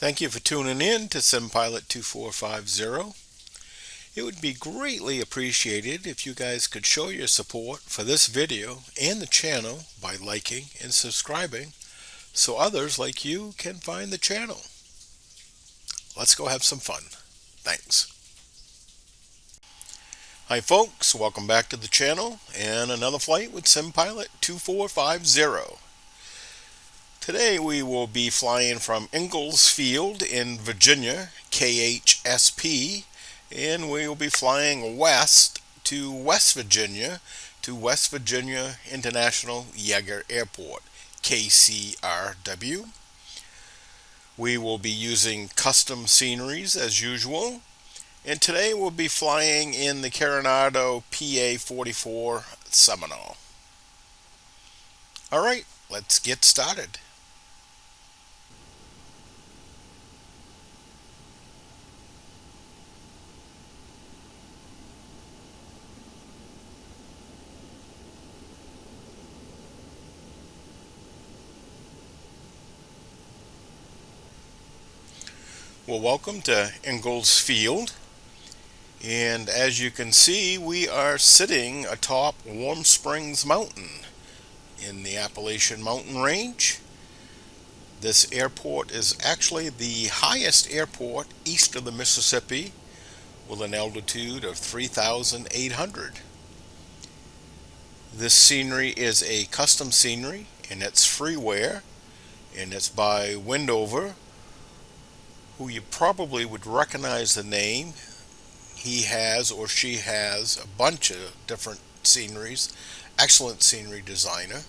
Thank you for tuning in to SimPilot 2450. It would be greatly appreciated if you guys could show your support for this video and the channel by liking and subscribing so others like you can find the channel. Let's go have some fun. Thanks. Hi folks, welcome back to the channel and another flight with SimPilot 2450. Today we will be flying from Ingalls Field in Virginia, KHSP, and we will be flying west to West Virginia International Yeager Airport, KCRW. We will be using custom sceneries as usual, and today we'll be flying in the Carenado PA 44 Seminole. Alright, let's get started. Well, welcome to Ingalls Field, and as you can see, we are sitting atop Warm Springs Mountain in the Appalachian Mountain range. This airport is actually the highest airport east of the Mississippi with an altitude of 3,800. This scenery is a custom scenery and it's freeware, and it's by Windhover, who you probably would recognize the name. He has or she has a bunch of different sceneries, excellent scenery designer,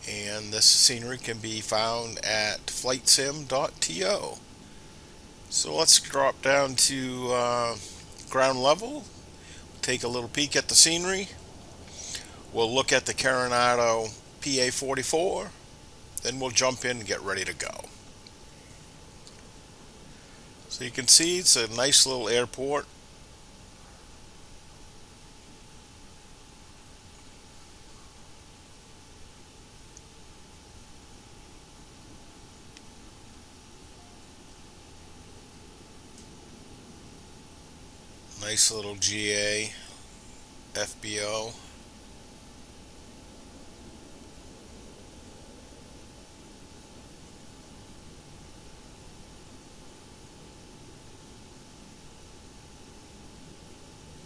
and this scenery can be found at flightsim.to. So let's drop down to ground level, take a little peek at the scenery. We'll look at the Carenado PA 44, then we'll jump in and get ready to go. So you can see it's a nice little airport. Nice little GA FBO.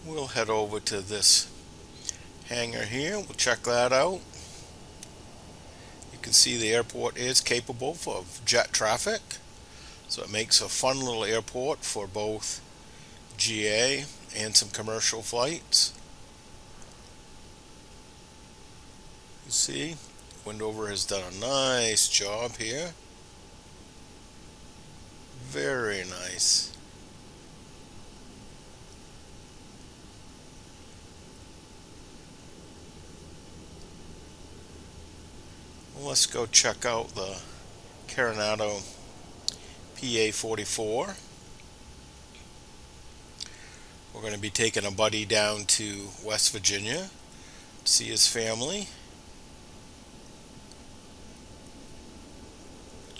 We'll head over to this hangar here. We'll check that out. You can see the airport is capable of jet traffic, so it makes a fun little airport for both GA and some commercial flights. You see, Windhover has done a nice job here. Very nice. Let's go check out the Carenado PA 44. We're going to be taking a buddy down to West Virginia to see his family.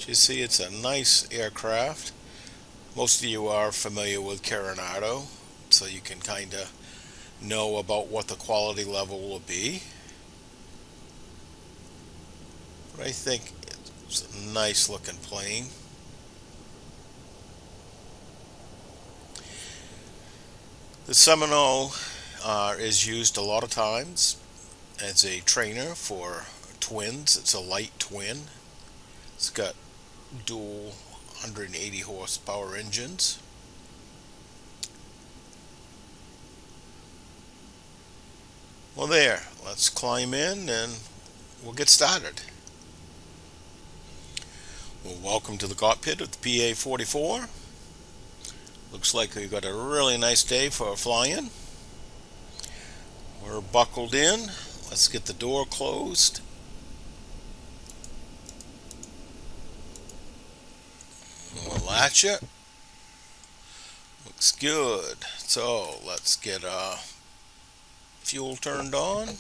You see, it's a nice aircraft. Most of you are familiar with Carenado, so you can kind of know about what the quality level will be. But I think it's a nice looking plane. The Seminole is used a lot of times as a trainer for twins. It's a light twin. It's got dual 180 horsepower engines. Well, there, let's climb in and we'll get started. Well, welcome to the cockpit of the PA 44. Looks like we've got a really nice day for flying. We're buckled in. Let's get the door closed. We'll latch it. Looks good. So let's get fuel turned on.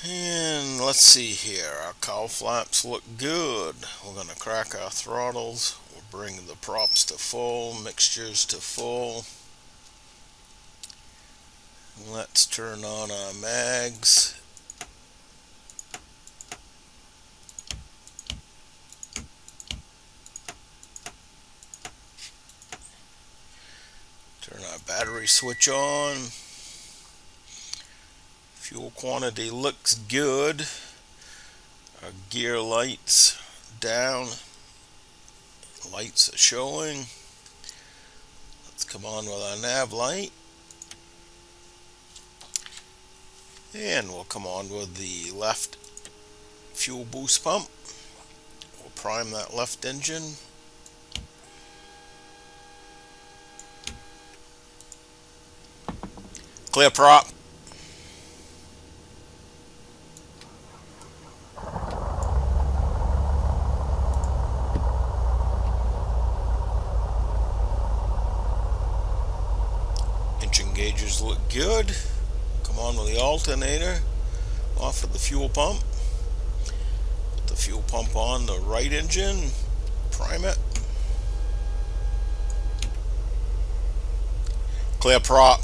And let's see here, our cowl flaps look good. We're going to crack our throttles. We'll bring the props to full, mixtures to full. Let's turn on our mags. Turn our battery switch on. Fuel quantity looks good. Our gear lights down. Lights are showing. Let's come on with our nav light. And we'll come on with the left fuel boost pump. We'll prime that left engine. Clear prop. Engine gauges look good. Come on with the alternator. Off of the fuel pump. Put the fuel pump on the right engine. Prime it. Clear prop.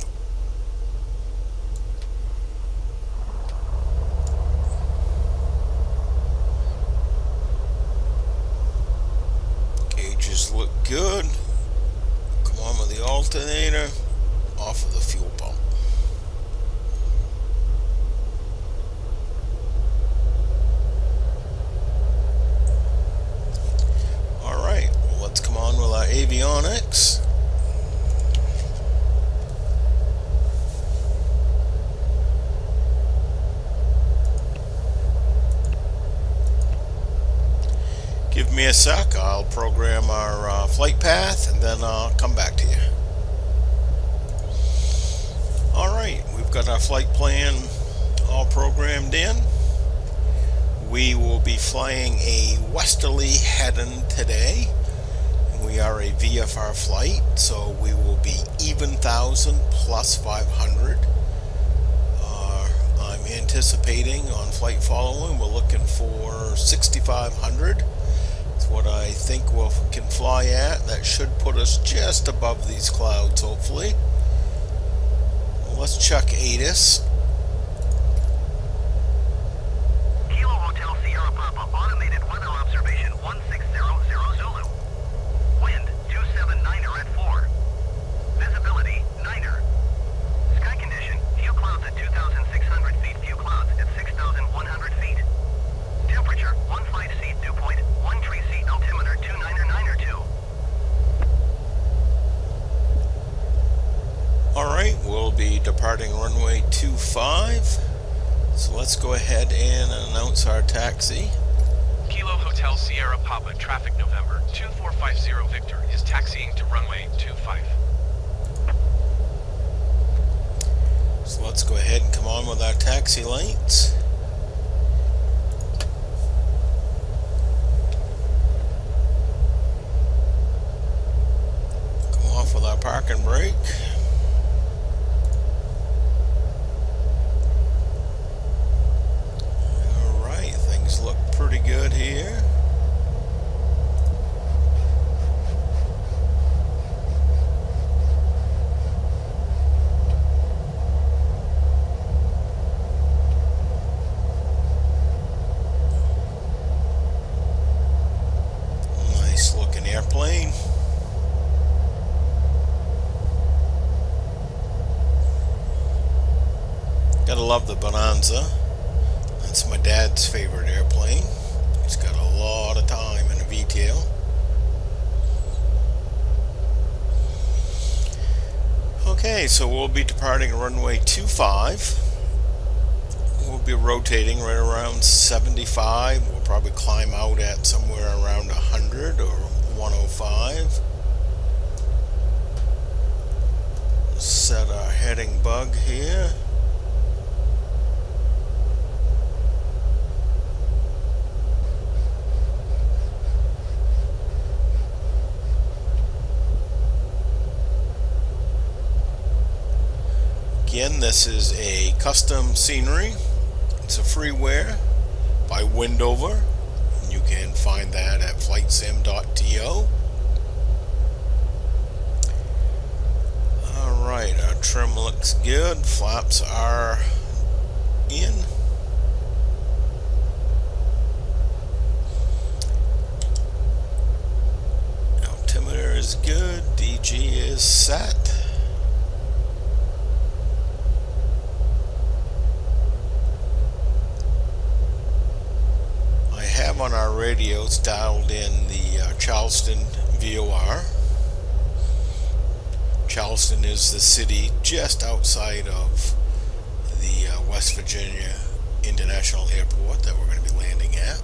Gauges look good. Come on with the alternator. Off of the fuel pump. Alright, well, let's come on with our avionics. Give me a sec, I'll program our flight path and then I'll come back to you. Alright, we've got our flight plan all programmed in. We will be flying a westerly heading today. We are a VFR flight, so we will be even 1,000 plus 500. I'm anticipating on flight following, we're looking for 6,500. That's what I think we can fly at. That should put us just above these clouds, hopefully. Let's check ATIS. Kilo Hotel Sierra Papa, automated weather observation 1600 Zulu. Wind 279er at 4. Visibility 9er. Sky condition, few clouds at 2,600 feet, few clouds at 6,100 feet. Temperature 15 seat dew point, 13 seat altimeter 299er 2. Alright, we'll be departing runway 25. So let's go ahead and announce our taxi. Kilo Hotel Sierra Papa, traffic November 2450 Victor is taxiing to runway 25. So let's go ahead and come on with our taxi lights. Come off with our parking brake. Look pretty good here. Nice looking airplane. Gotta love the Bonanza. That's my dad's favorite airplane. He's got a lot of time in a V-tail. Okay, so we'll be departing runway 25. We'll be rotating right around 75. We'll probably climb out at somewhere around 100 or 105. Set our heading bug here. Again, this is a custom scenery It's a freeware by Windhover. You can find that at flightsim.to. Alright, our trim looks good. Flaps are in. Altimeter is good. DG is set. I have on our radios dialed in the Charleston VOR. Charleston is the city just outside of the West Virginia International Airport that we're going to be landing at.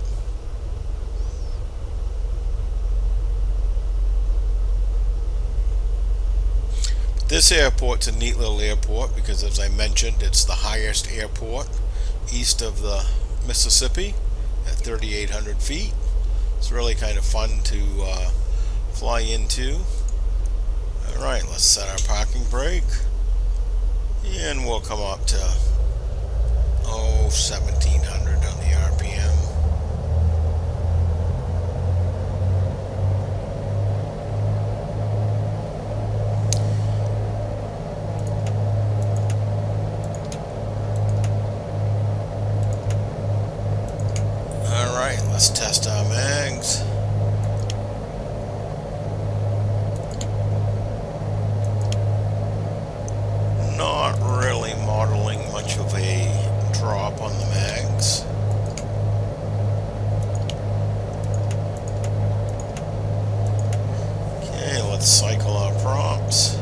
This airport's a neat little airport because, as I mentioned, it's the highest airport east of the Mississippi at 3,800 feet. It's really kind of fun to fly into. Alright, let's set our parking brake, and we'll come up to 1700 on the RPM. Alright, let's test our mags. Not really modeling much of a drop on the mags. Okay, let's cycle our props.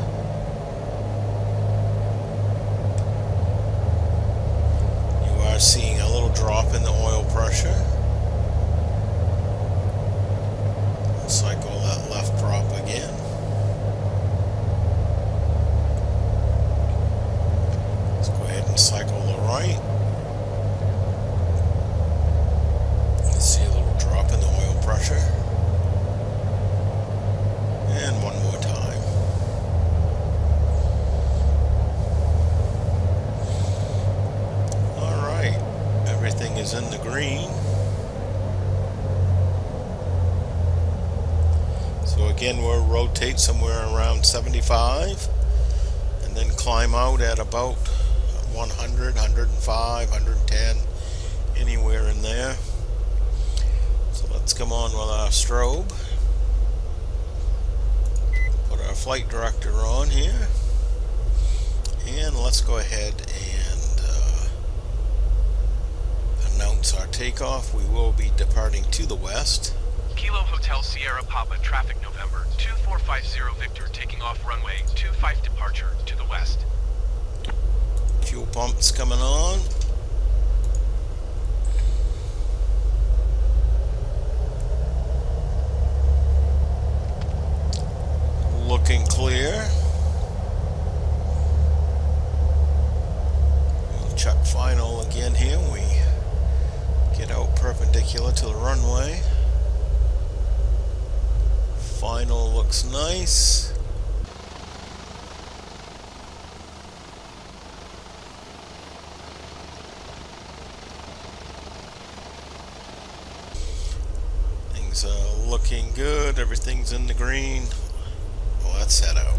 You are seeing a little drop in the oil pressure. Cycle that left prop again. Cycle the right. Let's see a little drop in the oil pressure. And one more time. Alright, everything is in the green. So again, we'll rotate somewhere around 75 and then climb out at about 100, 105, 110, anywhere in there. So let's come on with our strobe. Put our flight director on here. And let's go ahead and announce our takeoff. We will be departing to the west. Kilo Hotel Sierra Papa, traffic November 2450 Victor, taking off runway 25 departure to the west. Fuel pumps coming on. Looking clear. We'll check final again here. We get out perpendicular to the runway. Final looks nice. Looking good, everything's in the green. Well, let's set out.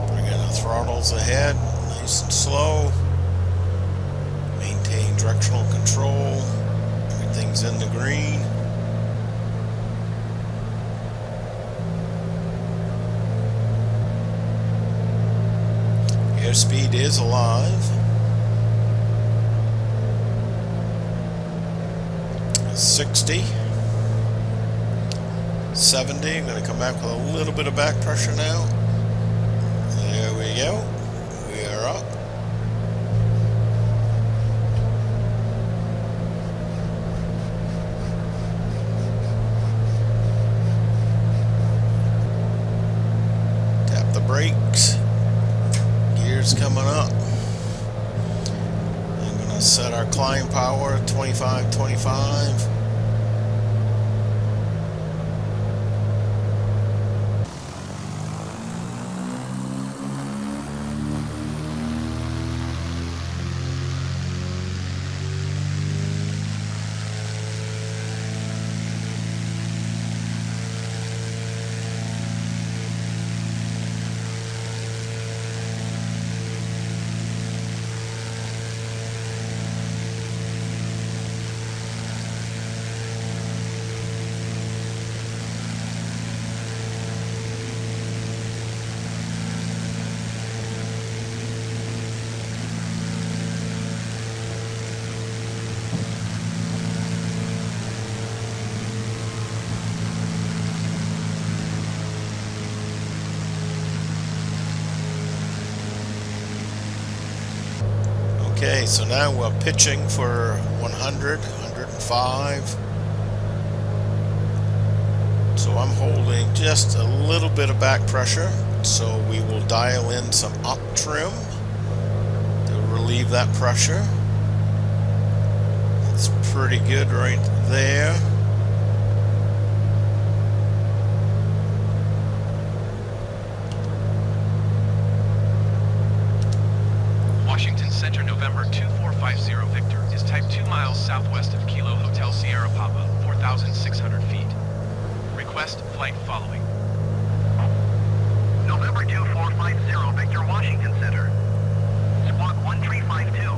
Bring in the throttles ahead, nice and slow. Maintain directional control. Everything's in the green. Airspeed is alive. 60, 70. I'm going to come back with a little bit of back pressure now. There we go. We are up. Tap the brakes. Gears coming up. I'm going to set our climb power 25. Okay, so now we're pitching for 100, 105. So I'm holding just a little bit of back pressure, so we will dial in some up trim to relieve that pressure. It's pretty good right there. Washington Center, November 2450 Victor is type 2 miles southwest of Kilo Hotel Sierra Papa, 4,600 feet. Request flight following. November 2450 Victor, Washington Center. Squawk 1352.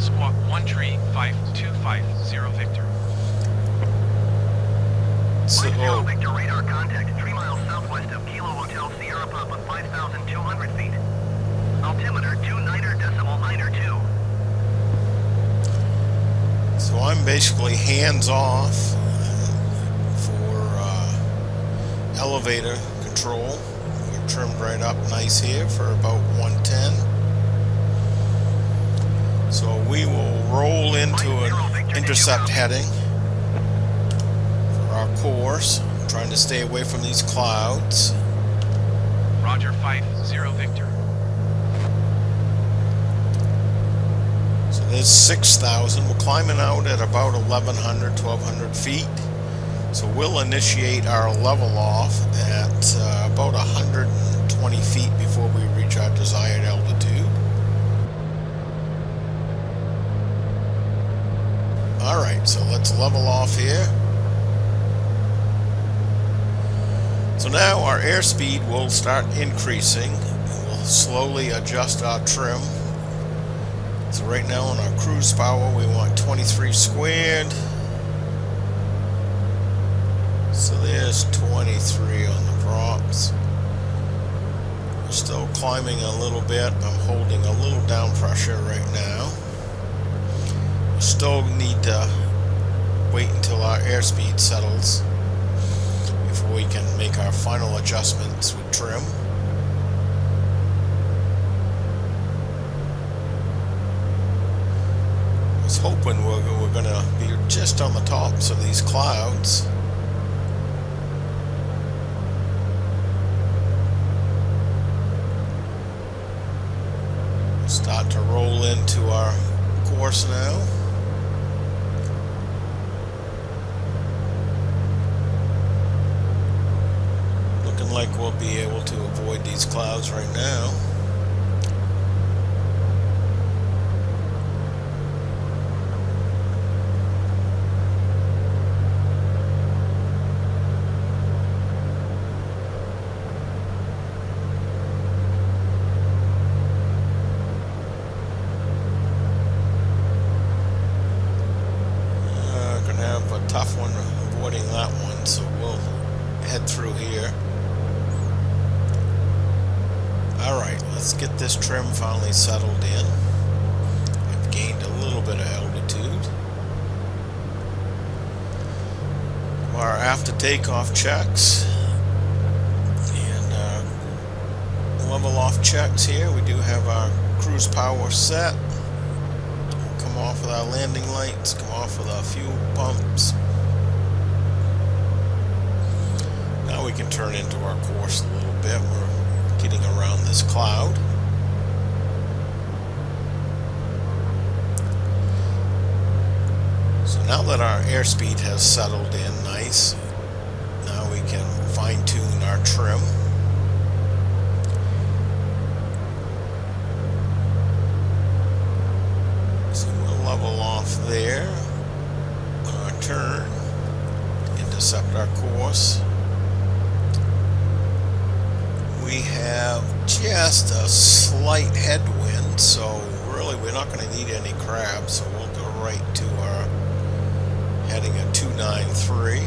Squawk 13550 Victor. So, 50 Victor, radar contact 3 miles southwest of Kilo Hotel Sierra Papa, 5,200 feet. Altimeter 29.92. so I'm basically hands off for elevator control. We're trimmed right up nice here for about 110. So we will roll into an intercept heading for our course. I'm trying to stay away from these clouds. Roger 50 Victor. So there's 6,000. We're climbing out at about 1,100, 1,200 feet. So we'll initiate our level off at about 120 feet before we reach our desired altitude. Alright, so let's level off here. So now our airspeed will start increasing. We'll slowly adjust our trim. So right now on our cruise power we want 23 squared. So there's 23 on the props. We're still climbing a little bit. I'm holding a little down pressure right now. Still need to wait until our airspeed settles before we can make our final adjustments with trim. I was hoping we're going to be just on the tops of these clouds. Start to roll into our course now. Like we'll be able to avoid these clouds right now. Gonna have a tough one avoiding that one, so we'll head through here. Alright, let's get this trim finally settled in. I've gained a little bit of altitude. Our after takeoff checks and level off checks here. We do have our cruise power set. Come off with our landing lights, come off with our fuel pumps. Now we can turn into our course a little bit. We're getting around this cloud. So now that our airspeed has settled in nice, now we can fine-tune our trim. So we'll level off there on our turn, intercept our course. We have just a slight headwind, so really we're not going to need any crabs, so we'll go right to our heading of 293.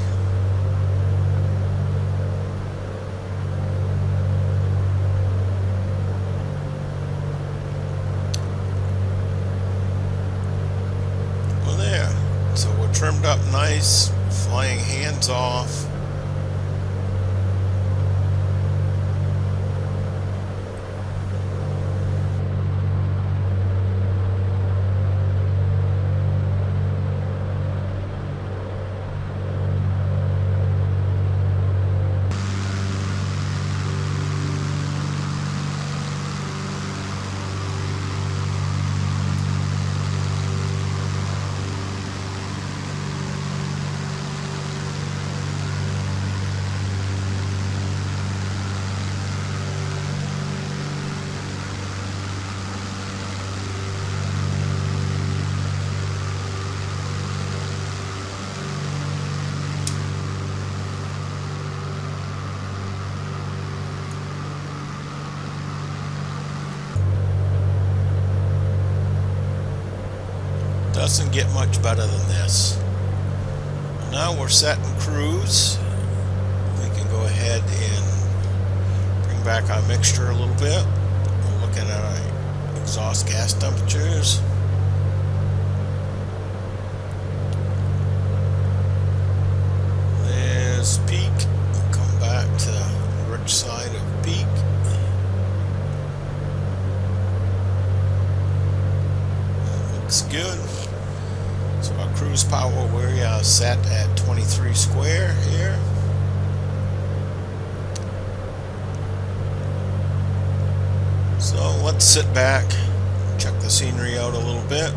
Well, there. So we're trimmed up nice, flying hands off. Doesn't get much better than this. Now we're set in cruise. We can go ahead and bring back our mixture a little bit. We're looking at our exhaust gas temperatures. There's peak. Come back to the rich side of peak. That looks good. So our cruise power, we are set at 23 square here. So let's sit back, check the scenery out a little bit.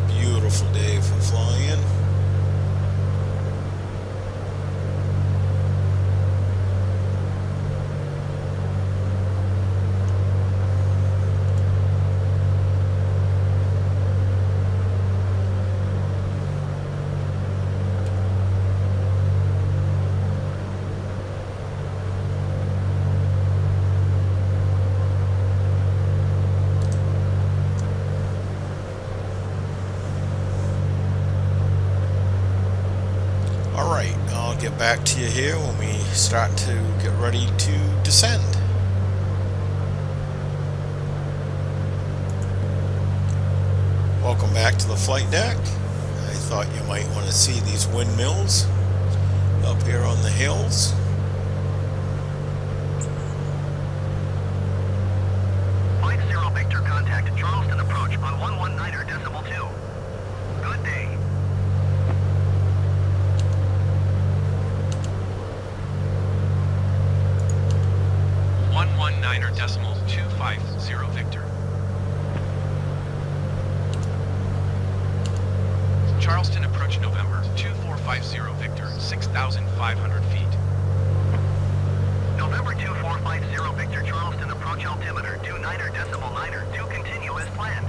Beautiful day for flying. Alright, I'll get back to you here when we start to get ready to descend. Welcome back to the flight deck. I thought you might want to see these windmills up here on the hills. Flight 0 Victor, contact Charleston approach on 119.2. Good day. 119.250 Victor. Charleston approach November 2450 Victor, 6,500 feet. November 2450 Victor, Charleston approach altimeter 29.9, continue as planned.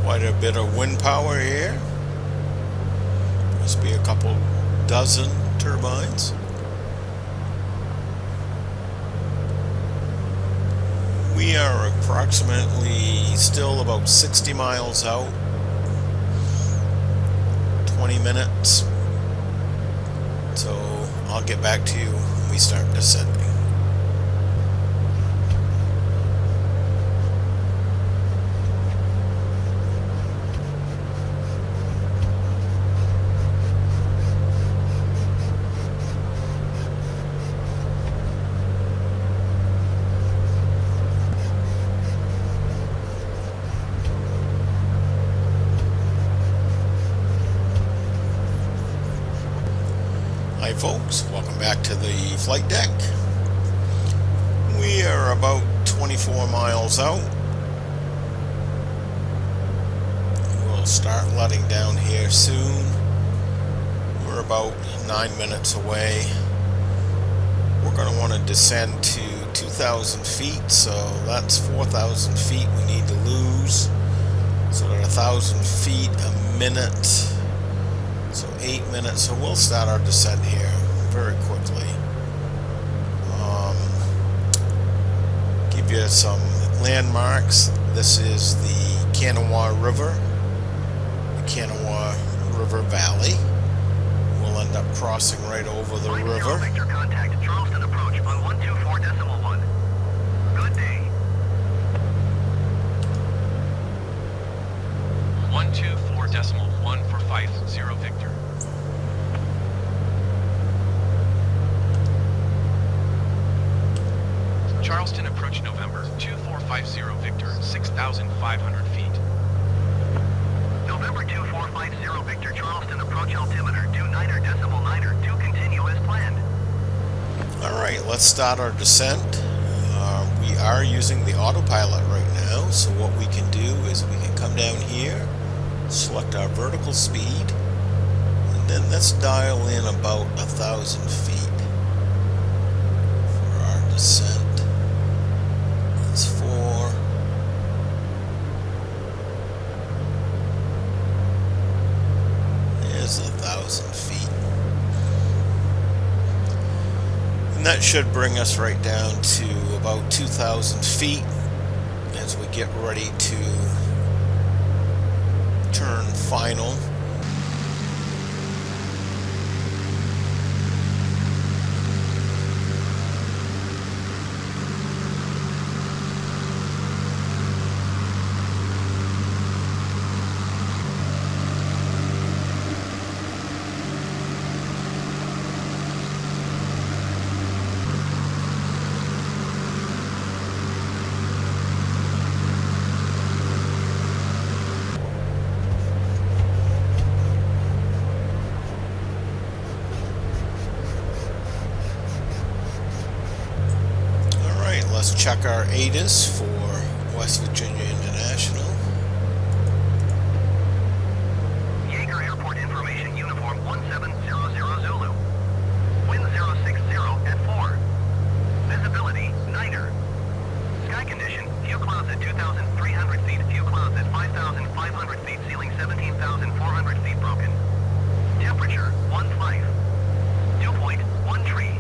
Quite a bit of wind power here. Must be a couple dozen turbines. We are approximately still about 60 miles out. 20 minutes. So I'll get back to you when we start descending. Hi folks, welcome back to the flight deck. We are about 24 miles out. We'll start letting down here soon. We're about 9 minutes away. We're going to want to descend to 2,000 feet, so that's 4,000 feet we need to lose. So at 1,000 feet a minute. So 8 minutes, so we'll start our descent here very quickly. Give you some landmarks. This is the Kanawha River, the Kanawha River Valley. We'll end up crossing right over the Flight 0 river. Victor, contact Charleston approach on 124.1. Good day. 124.150 Victor. Charleston approach November 2450 Victor, 6,500 feet. November 2450 Victor, Charleston approach altimeter 29.9, continue as planned. Alright, let's start our descent. We are using the autopilot right now, so what we can do is we can come down here, select our vertical speed, and then let's dial in about 1,000 feet for our descent. That's 4. There's 1,000 feet. And that should bring us right down to about 2,000 feet as we get ready to turn final. Let's check our ATIS for West Virginia International. Yeager Airport Information Uniform 1700 Zulu. Wind 060 at 4. Visibility, niner. Sky condition, few clouds at 2,300 feet, few clouds at 5,500 feet, ceiling 17,400 feet broken. Temperature, 15. Dew point, 1 tree.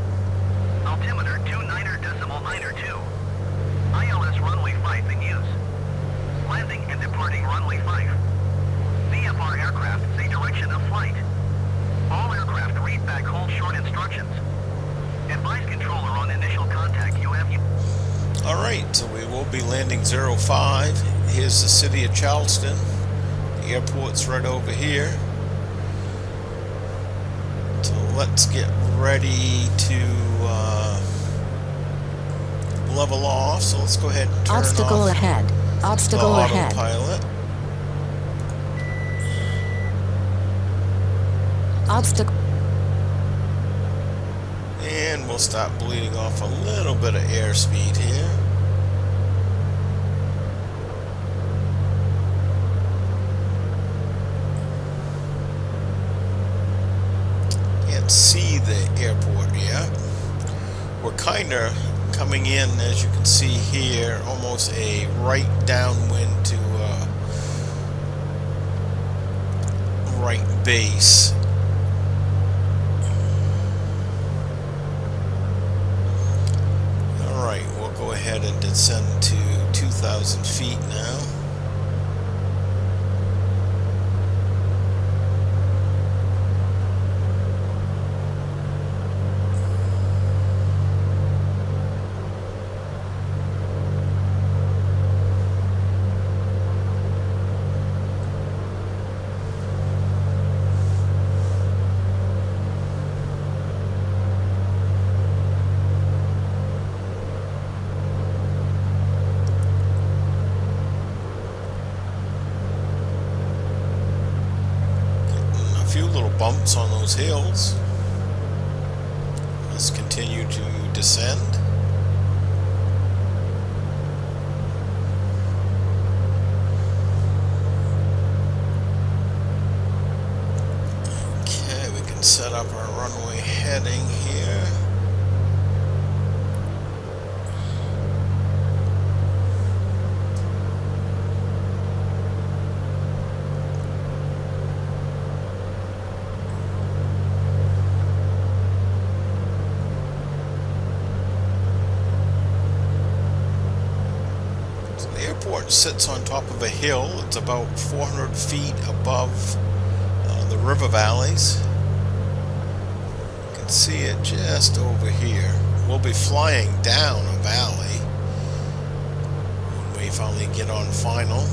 Altimeter, 29.2. ILS runway 5 in use. Landing and departing runway 5. VFR aircraft say direction of flight. All aircraft read back hold short instructions. Advise controller on initial contact UF. Alright, so we will be landing 05. Here's the city of Charleston. The airport's right over here. So let's get ready to level off. So let's go ahead and turn Obstacle off ahead. Obstacle the ahead. autopilot. Obstacle. And we'll start bleeding off a little bit of airspeed here. Can't see the airport yet. We're kind of coming in, as you can see here, almost a right downwind to right base. Alright, we'll go ahead and descend to 2,000 feet now. Few little bumps on those hills. Let's continue to descend. Okay, we can set up our runway heading here. The airport sits on top of a hill. It's about 400 feet above the river valleys. You can see it just over here. We'll be flying down a valley when we finally get on final.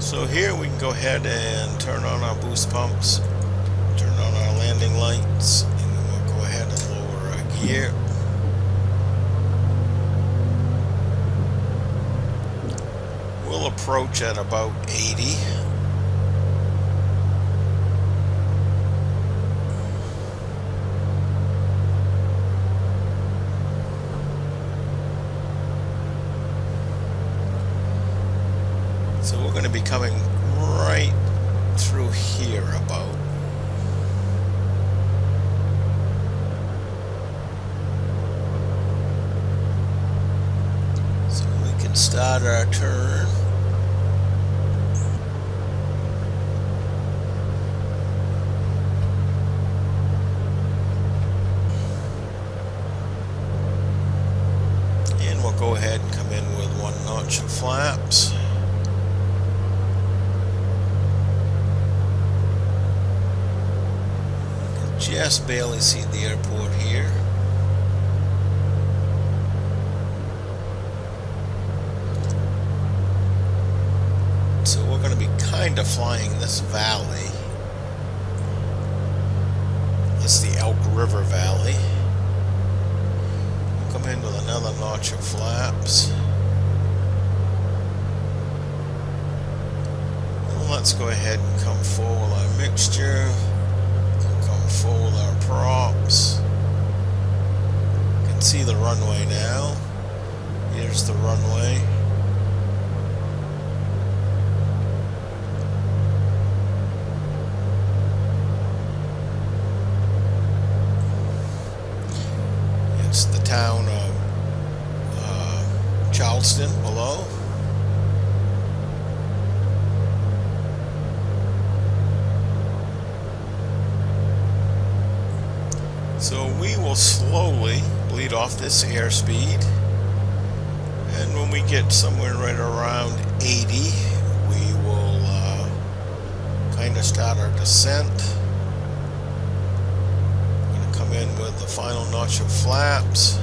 So here we can go ahead and turn on our boost pumps, turn on our landing lights, and then we'll go ahead and lower our gear. We'll approach at about 80. going to be coming right through here about. So we can start our turn. And we'll go ahead and come in with 1 notch of flaps. Just barely see the airport here. So we're going to be kind of flying this valley. It's the Elk River Valley. We'll come in with another notch of flaps. Well, let's go ahead and come forward with our mixture. Forward our props. You can see the runway now. Here's the runway. It's the town of Charleston below. So we will slowly bleed off this airspeed, and when we get somewhere right around 80, we will kind of start our descent. I'm going to come in with the final notch of flaps.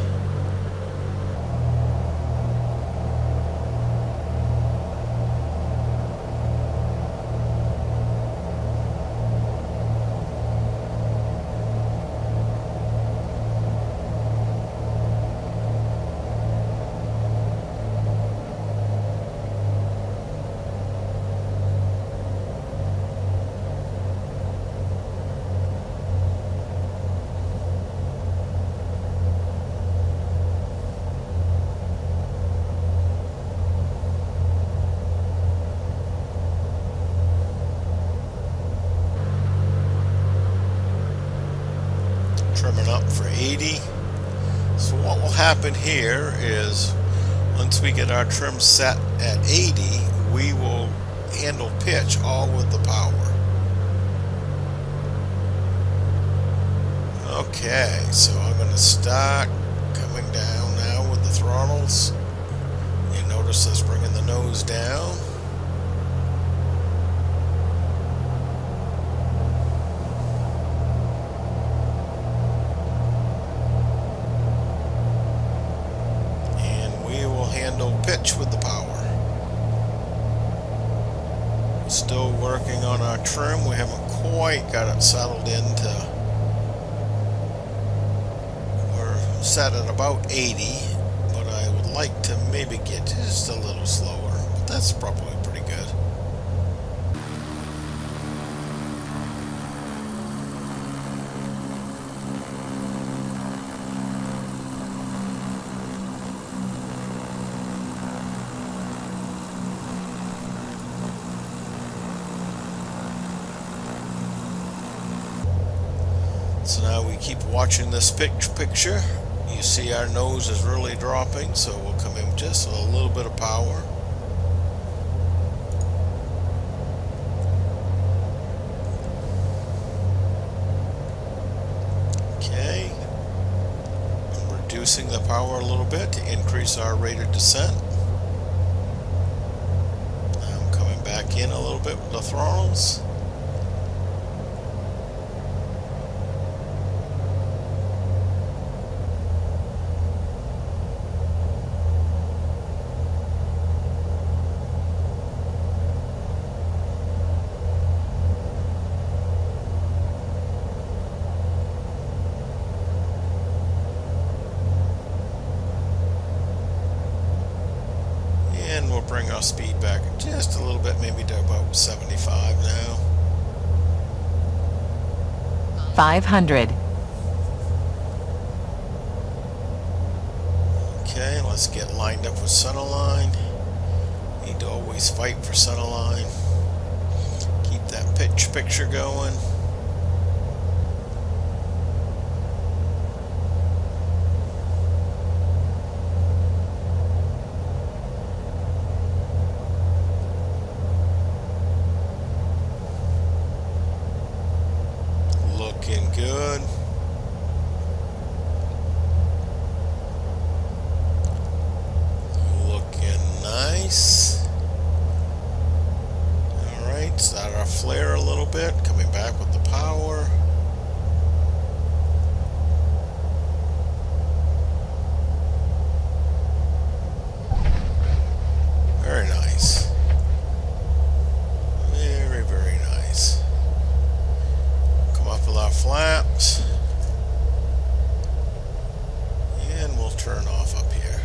Trimming up for 80. So what will happen here is once we get our trim set at 80, we will handle pitch all with the power. Okay, so I'm going to start coming down now with the throttles. You notice us bringing the nose down. Pitch with the power. Still working on our trim. We haven't quite got it settled into. We're set at about 80, but I would like to maybe get just a little slower. But that's probably pretty good. So now we keep watching this picture. You see our nose is really dropping, so we'll come in with just a little bit of power. Okay. I'm reducing the power a little bit to increase our rate of descent. I'm coming back in a little bit with the throttles. And we'll bring our speed back just a little bit, maybe to about 75 now. 500. Okay, let's get lined up with centerline. Need to always fight for center line. Keep that pitch picture going. Looking good. Looking nice. Alright, start our flare a little bit. Coming back with the power. Very nice. Very, very nice. Come up with our flaps. And we'll turn off up here.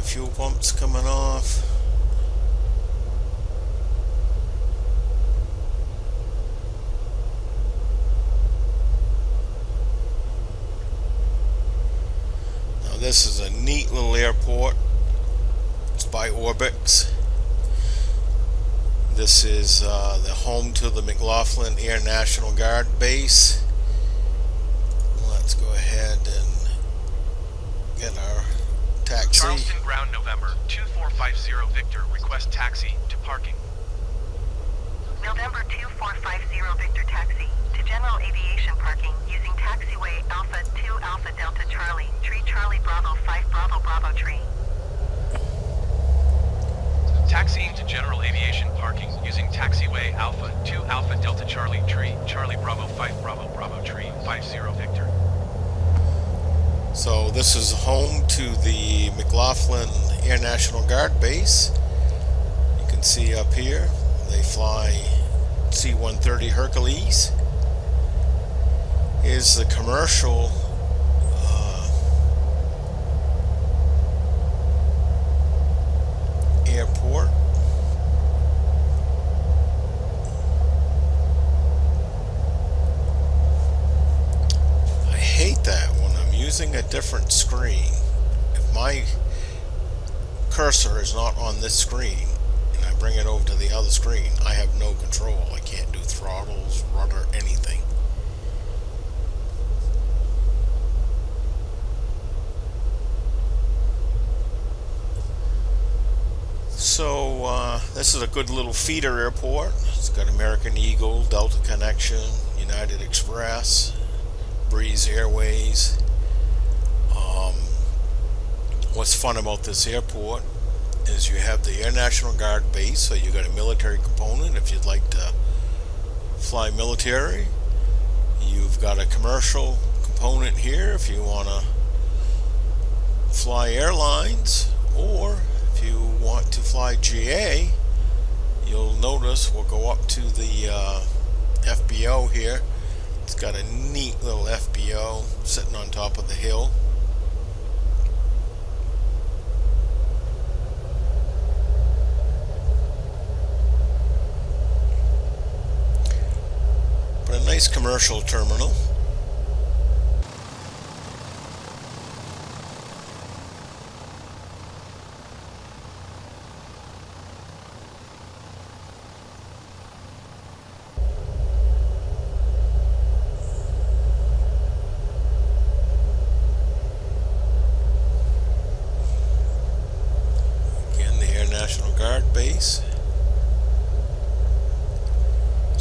Fuel pumps coming off. Now this is a neat little airport. It's by Orbix. This is the home to the McLaughlin Air National Guard base. Let's go ahead and get our taxi. Charleston ground November 2450 Victor, request taxi to parking. November 2450 Victor taxi to general aviation parking using taxiway Alpha 2 Alpha Delta Charlie, Tree Charlie Bravo 5 Bravo Bravo Tree. Taxiing to general aviation parking using taxiway Alpha 2 Alpha Delta Charlie, Tree Charlie Bravo 5 Bravo Bravo Tree 50 Victor. So this is home to the McLaughlin Air National Guard base. You can see up here they fly C-130 Hercules. Here's the commercial airport. I hate that when I'm using a different screen. If my cursor is not on this screen and I bring it over to the other screen, I have no control. I can't do throttles, rudder, anything. So this is a good little feeder airport. It's got American Eagle, Delta Connection, United Express, Breeze Airways. What's fun about this airport is you have the Air National Guard base, so you got a military component if you'd like to fly military. You've got a commercial component here if you want to fly airlines, or if you want to fly GA. You'll notice we'll go up to the FBO here. It's got a neat little FBO sitting on top of the hill. But a nice commercial terminal.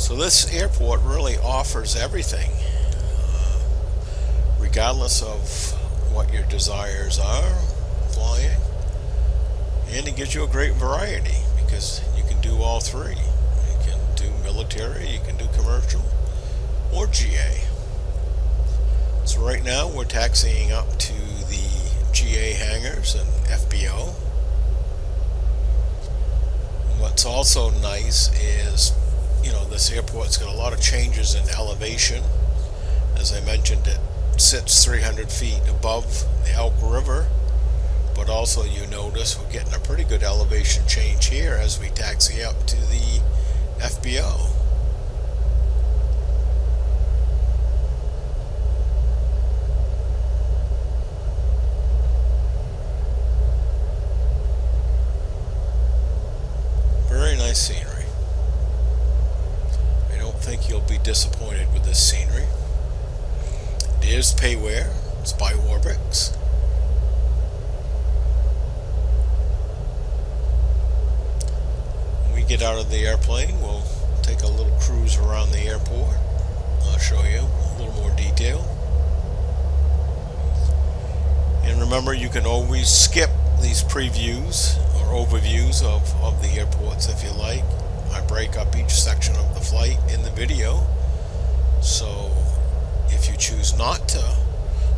So this airport really offers everything, regardless of what your desires are flying, and it gives you a great variety because you can do all three. You can do military, you can do commercial, or GA. So right now we're taxiing up to the GA hangars and FBO. And what's also nice is, this airport's got a lot of changes in elevation. As I mentioned, it sits 300 feet above the Elk River, but also you notice we're getting a pretty good elevation change here as we taxi up to the FBO. Very nice scenery. I don't think you'll be disappointed with this scenery. It is payware. It's by Orbix. When we get out of the airplane, we'll take a little cruise around the airport. I'll show you a little more detail. And remember, you can always skip these previews or overviews of the airports if you like. I break up each section of the flight in the video, so if you choose not to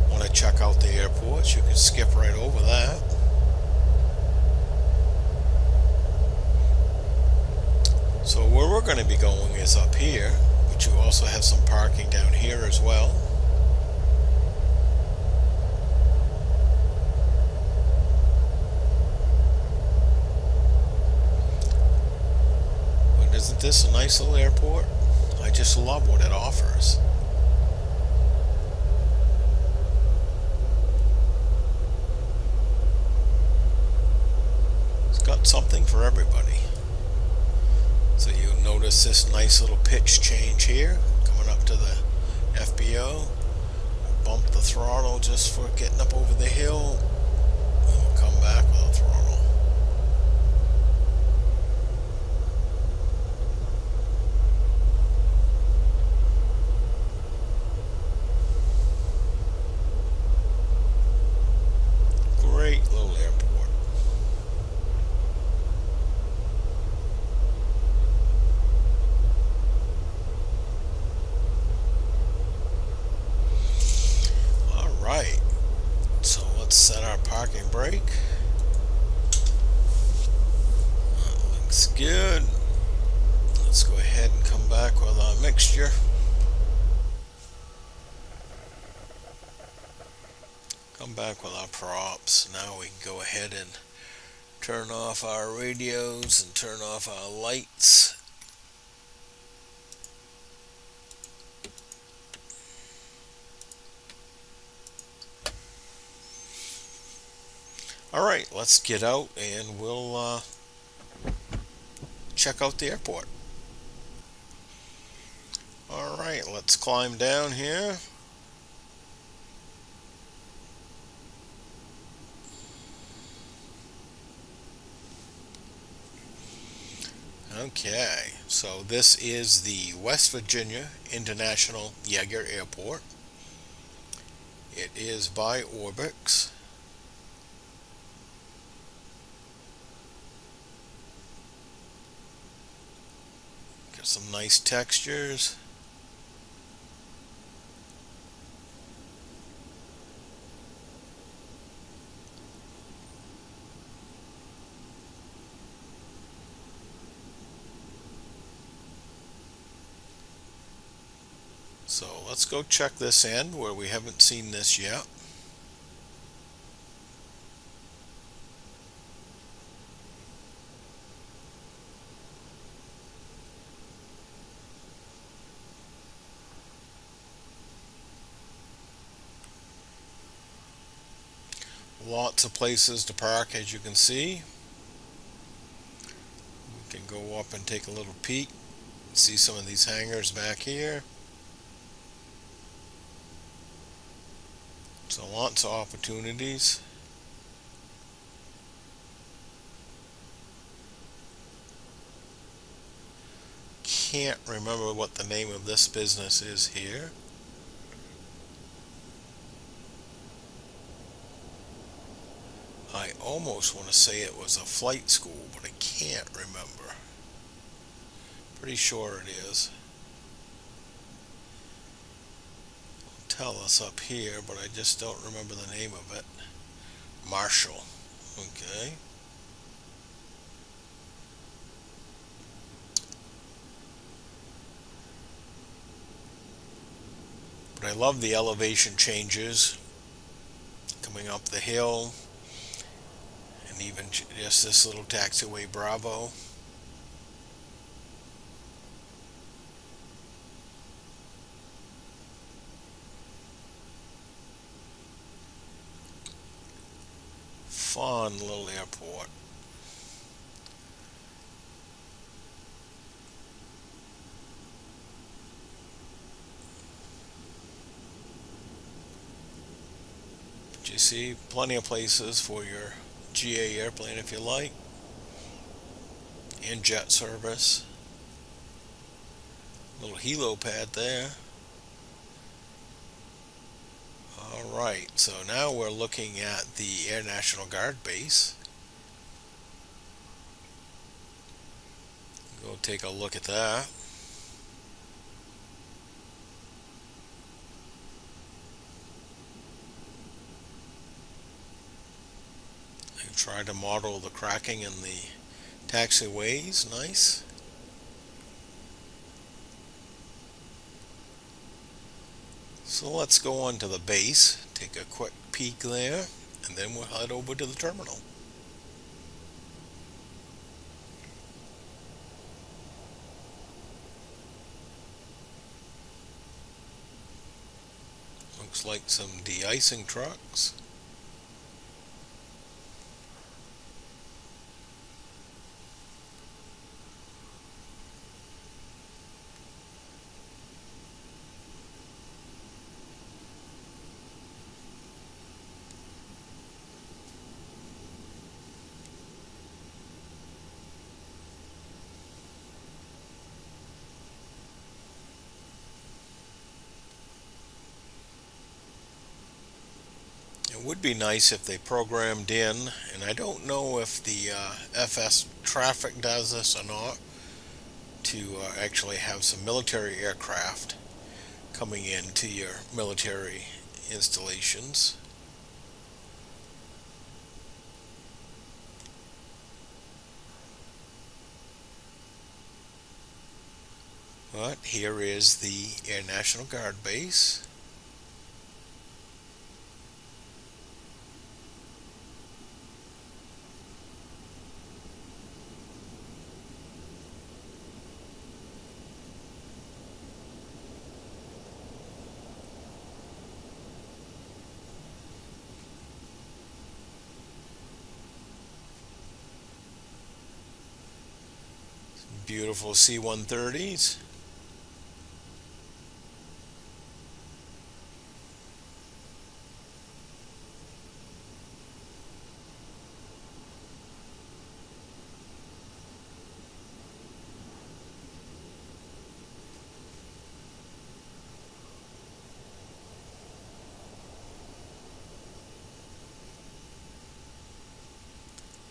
want to check out the airports, you can skip right over that. So where we're going to be going is up here, but you also have some parking down here as well. But isn't this a nice little airport? I just love what it offers. Got something for everybody. So you notice this nice little pitch change here coming up to the FBO. Bump the throttle just for getting up over the hill, and we'll come back with a throttle. Great little airport. So let's set our parking brake. That looks good. Let's go ahead and come back with our mixture. Come back with our props. Now we can go ahead and turn off our radios and turn off our lights. Alright, let's get out and we'll check out the airport. Alright, let's climb down here. Okay, so this is the West Virginia International Yeager Airport. It is by Orbix. Got some nice textures. So let's go check this end where we haven't seen this yet. Lots of places to park, as you can see. We can go up and take a little peek. See some of these hangars back here. So lots of opportunities. can't remember what the name of this business is here. I almost want to say it was a flight school, but I can't remember. Pretty sure it is. It'll tell us up here, but I just don't remember the name of it. Marshall. Okay. But I love the elevation changes coming up the hill, and even just this little taxiway Bravo. Fun little airport. But you see, plenty of places for your GA airplane if you like, and jet service. Little helo pad there. Alright, so now we're looking at the Air National Guard base. Go take a look at that. I've tried to model the cracking in the taxiways. Nice. So let's go on to the base, take a quick peek there, and then we'll head over to the terminal. Looks like some de-icing trucks. It would be nice if they programmed in, and I don't know if the FS traffic does this or not, to actually have some military aircraft coming into your military installations. But here is the Air National Guard base. Beautiful C-130s.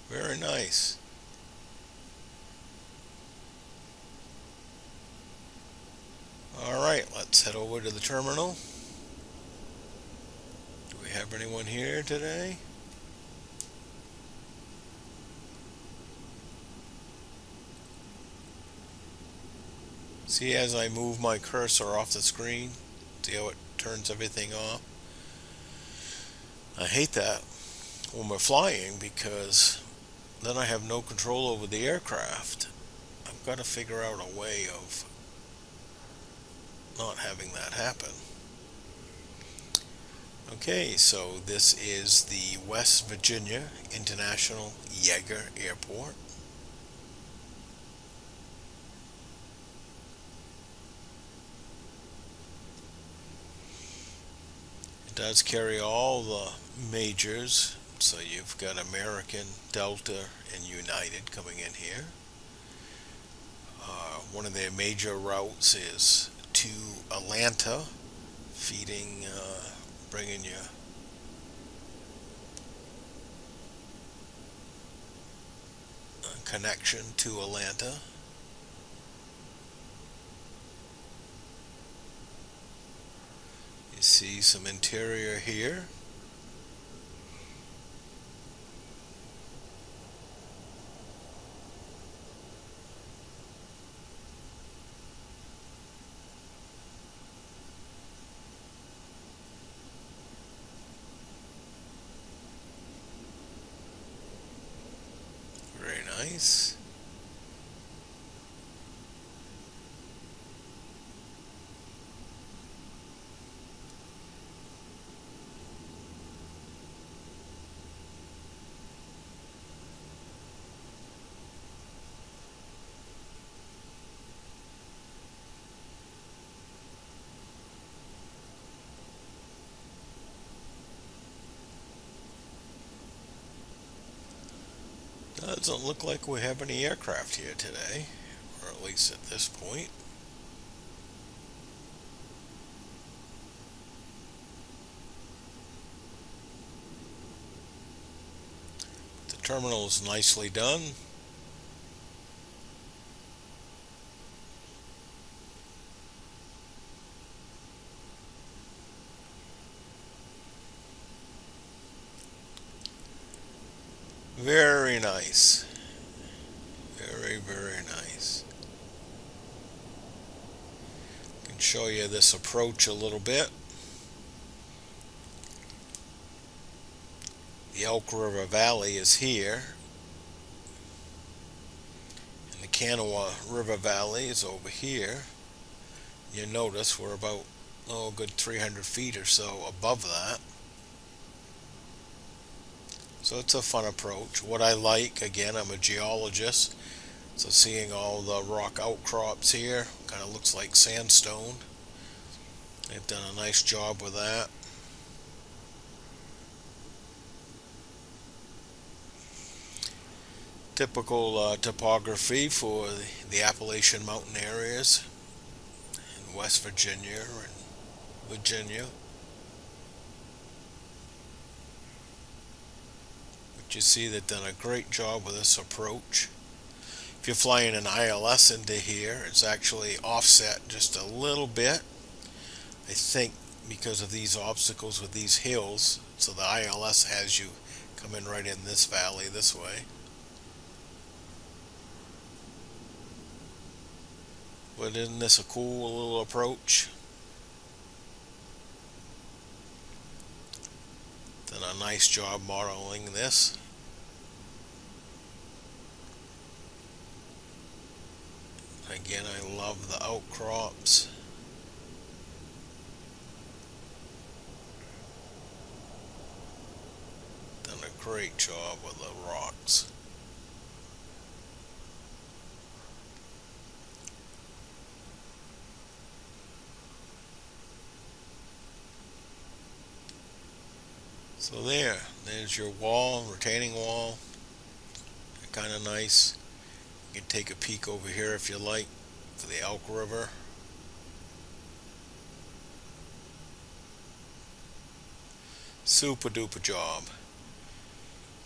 Very nice. Alright, let's head over to the terminal. Do we have anyone here today? See, as I move my cursor off the screen, see how it turns everything off? I hate that when we're flying, because then I have no control over the aircraft. I've got to figure out a way of not having that happen. Okay, so this is the West Virginia International Yeager Airport. It does carry all the majors, so you've got American, Delta, and United coming in here. One of their major routes is to Atlanta, feeding, bringing you a connection to Atlanta. You see some interior here. Very nice. Doesn't look like we have any aircraft here today, or at least at this point. The terminal is nicely done. Very nice. Very, very nice. I can show you this approach a little bit. The Elk River Valley is here, and the Kanawha River Valley is over here. You notice we're about, a good 300 feet or so above that. So it's a fun approach. What I like, again, I'm a geologist, so seeing all the rock outcrops here, kind of looks like sandstone. They've done a nice job with that. Typical topography for the Appalachian Mountain areas in West Virginia and Virginia. You see they've done a great job with this approach. If you're flying an ILS into here, it's actually offset just a little bit. I think because of these obstacles with these hills, so the ILS has you come in right in this valley this way. But isn't this a cool little approach? Done a nice job modeling this. Again, I love the outcrops. Done a great job with the rocks. So there's your wall, retaining wall. Kind of nice. You can take a peek over here if you like for the Elk River. Super duper job.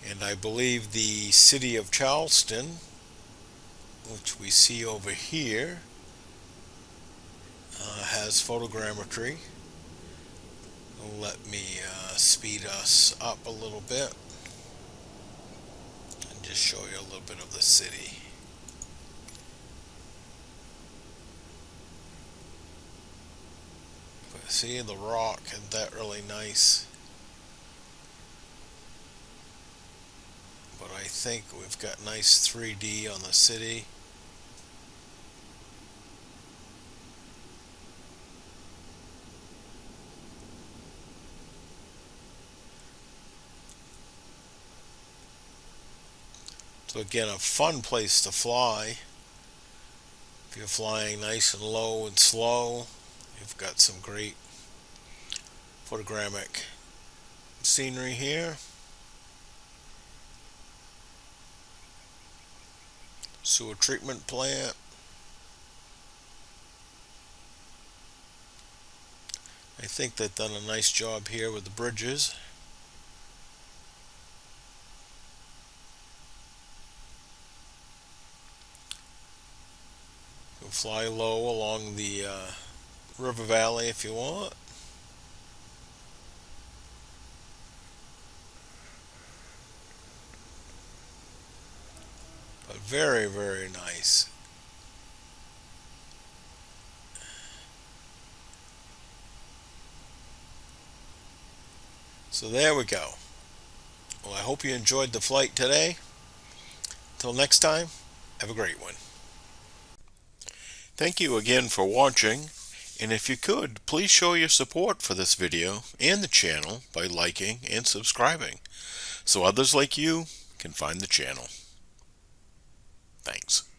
And I believe the city of Charleston, which we see over here, has photogrammetry. Let me speed us up a little bit and just show you a little bit of the city. But see the rock, isn't that really nice? But I think we've got nice 3D on the city. So again, a fun place to fly. If you're flying nice and low and slow, you've got some great photogrammic scenery here. Sewer treatment plant. I think they've done a nice job here with the bridges. You can fly low along the river valley if you want. But very, very nice. So there we go. Well, I hope you enjoyed the flight today. Until next time, have a great one. Thank you again for watching, and if you could, please show your support for this video and the channel by liking and subscribing, so others like you can find the channel. Thanks.